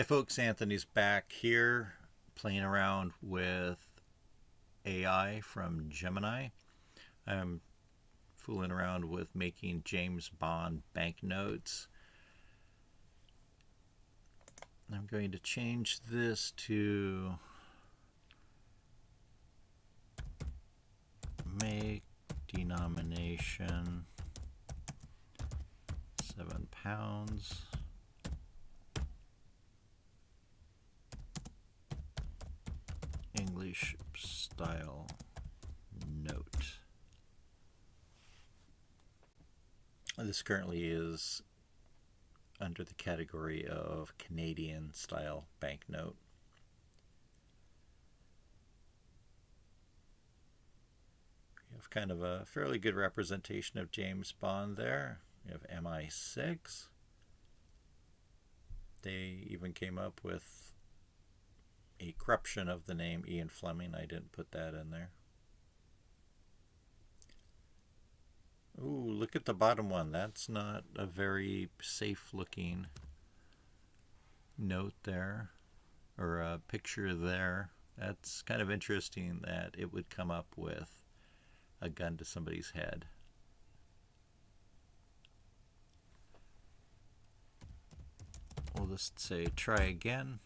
Hi folks, Anthony's back here playing around with AI from Gemini. I'm fooling around with making James Bond banknotes. I'm going to change this to make denomination £7. English style note. This currently is under the category of Canadian style banknote. We have kind of a fairly good representation of James Bond there. We have MI6. They even came up with a corruption of the name Ian Fleming. I didn't put that in there. Ooh, look at the bottom one. That's not a very safe looking note there, or a picture there. That's kind of interesting that it would come up with a gun to somebody's head. We'll just say try again.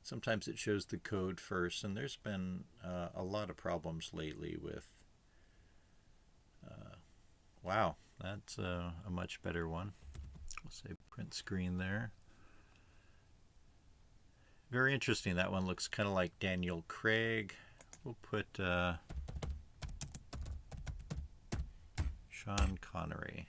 Sometimes it shows the code first, and there's been a lot of problems lately with wow, that's a much better one. We'll say print screen there. Very interesting. That one looks kind of like Daniel Craig. We'll put Sean Connery.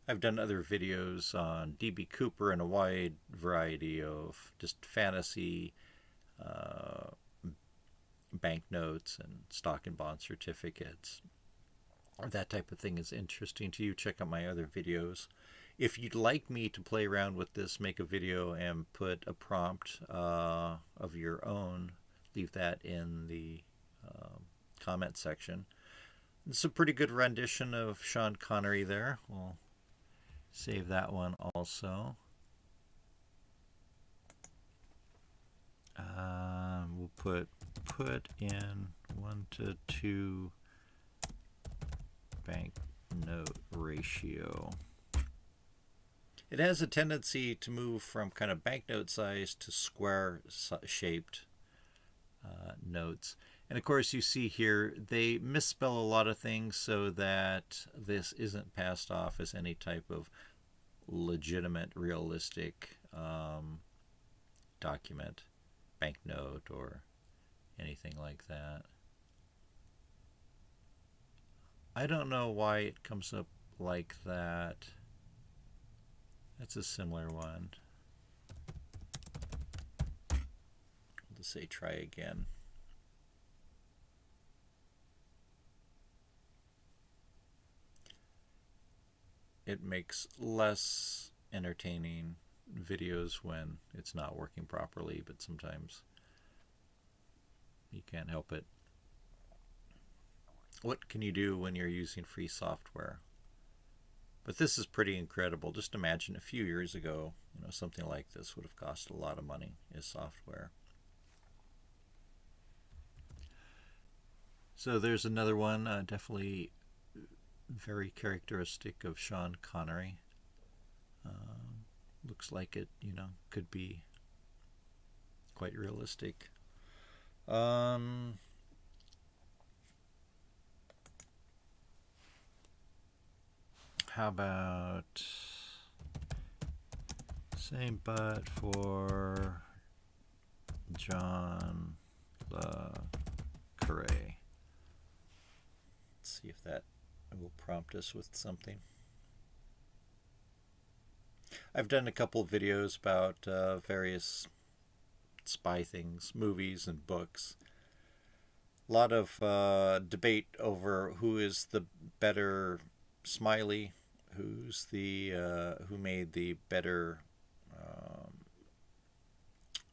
I've done other videos on D.B. Cooper and a wide variety of just fantasy banknotes and stock and bond certificates. If that type of thing is interesting to you, check out my other videos. If you'd like me to play around with this, make a video and put a prompt of your own, leave that in the comment section. It's a pretty good rendition of Sean Connery there. We'll save that one also. We'll put in 1 to 2 banknote ratio. It has a tendency to move from kind of banknote size to square shaped notes. And of course you see here they misspell a lot of things so that this isn't passed off as any type of legitimate, realistic document, banknote, or anything like that. I don't know why it comes up like that. That's a similar one. I'll just say try again. It makes less entertaining videos when it's not working properly, but sometimes you can't help it. What can you do when you're using free software? But this is pretty incredible. Just imagine a few years ago, something like this would have cost a lot of money as software. So there's another one, definitely very characteristic of Sean Connery. Looks like it, could be quite realistic. How about same but for John Le Carré? Let's see if that will prompt us with something. I've done a couple of videos about various spy things, movies and books. lot of debate over who is the better Smiley, who made the better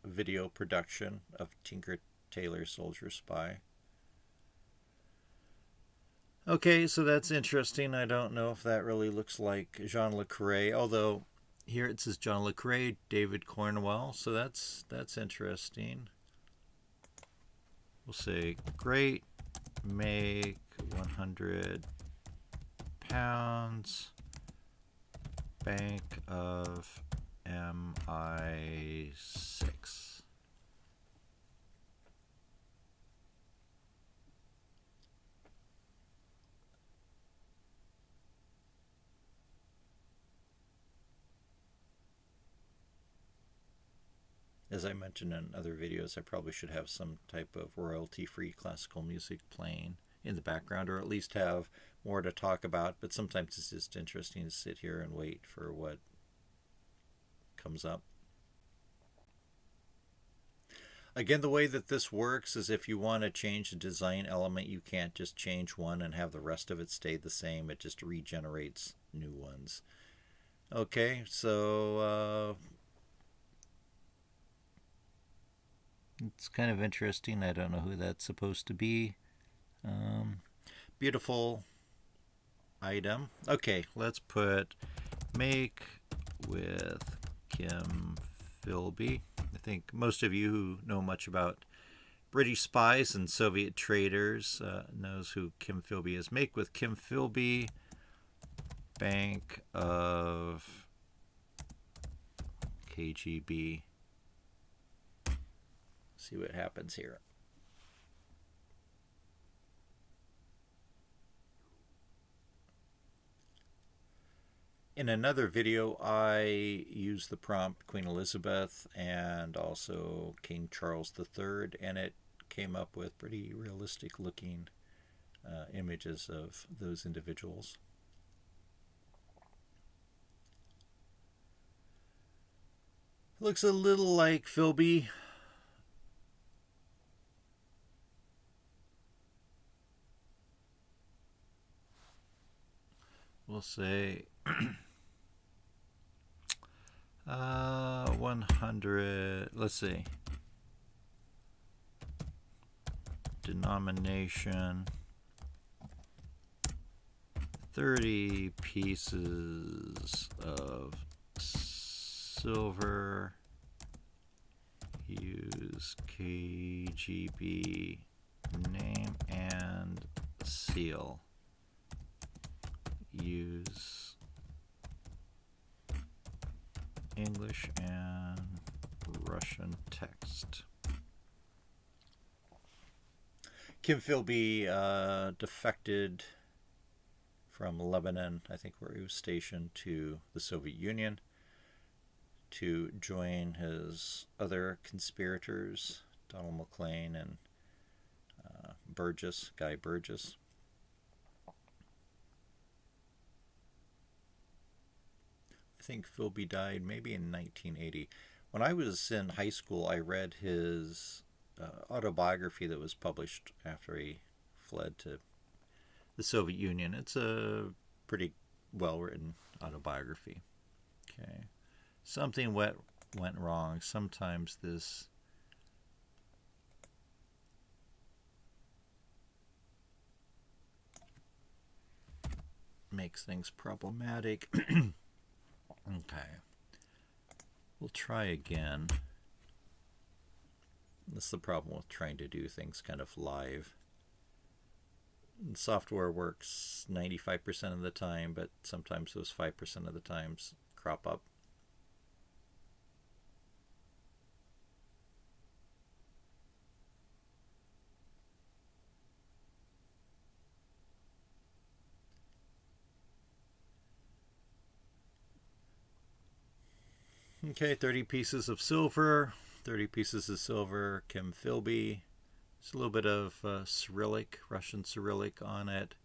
video production of Tinker Tailor Soldier Spy. Okay, so that's interesting. I don't know if that really looks like Jean Le Carré, although here it says John Le Carré, David Cornwell, so that's interesting. We'll say great, make 100 pounds, Bank of MI6. As I mentioned in other videos, I probably should have some type of royalty-free classical music playing in the background, or at least have more to talk about, but sometimes it's just interesting to sit here and wait for what comes up. Again, the way that this works is if you want to change a design element, you can't just change one and have the rest of it stay the same. It just regenerates new ones. Okay, so it's kind of interesting. I don't know who that's supposed to be. Beautiful item. Okay, let's put make with Kim Philby. I think most of you who know much about British spies and Soviet traitors knows who Kim Philby is. Make with Kim Philby, Bank of KGB. See what happens here. In another video, I used the prompt Queen Elizabeth and also King Charles III, and it came up with pretty realistic looking images of those individuals. Looks a little like Philby. We'll say 100, let's see, denomination 30 pieces of silver, use KGB name and seal, use English and Russian text. Kim Philby defected from Lebanon, I think where he was stationed, to the Soviet Union to join his other conspirators, Donald MacLean and Guy Burgess. I think Philby died maybe in 1980. When I was in high school, I read his autobiography that was published after he fled to the Soviet Union. It's a pretty well-written autobiography. Okay, something went wrong. Sometimes this makes things problematic. Okay, we'll try again. That's the problem with trying to do things kind of live. Software works 95% of the time, but sometimes those 5% of the times crop up. Okay, 30 pieces of silver, 30 pieces of silver, Kim Philby. There's a little bit of Cyrillic, Russian Cyrillic on it.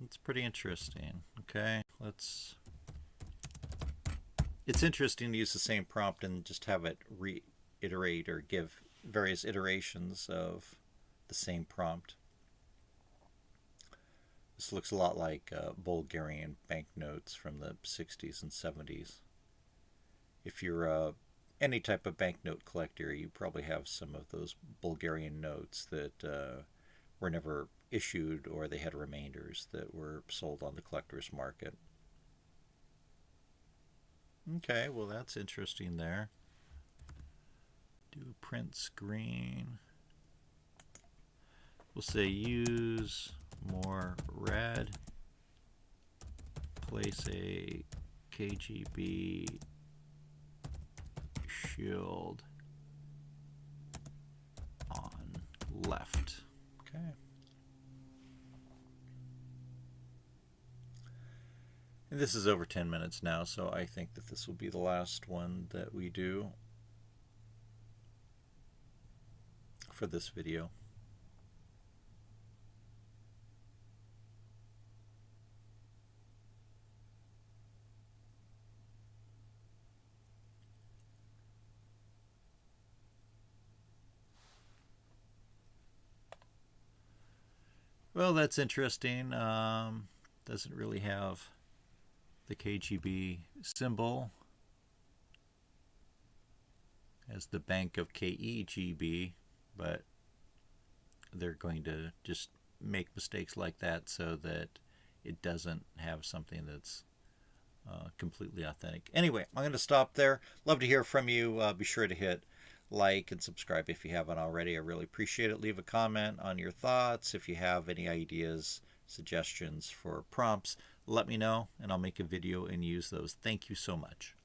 It's pretty interesting. Okay, let's... It's interesting to use the same prompt and just have it reiterate or give various iterations of the same prompt. This looks a lot like Bulgarian banknotes from the 60s and 70s. If you're any type of banknote collector, you probably have some of those Bulgarian notes that were never issued, or they had remainders that were sold on the collector's market. Okay, well that's interesting there. Do print screen. We'll say use more red. Place a KGB shield on left. Okay. And this is over 10 minutes now, so I think that this will be the last one that we do for this video. Well, that's interesting. Doesn't really have the KGB symbol as the Bank of KEGB, but they're going to just make mistakes like that so that it doesn't have something that's completely authentic. Anyway, I'm going to stop there. Love to hear from you. Be sure to hit like and subscribe if you haven't already. I really appreciate it. Leave a comment on your thoughts. If you have any ideas, suggestions for prompts, let me know and I'll make a video and use those. Thank you so much.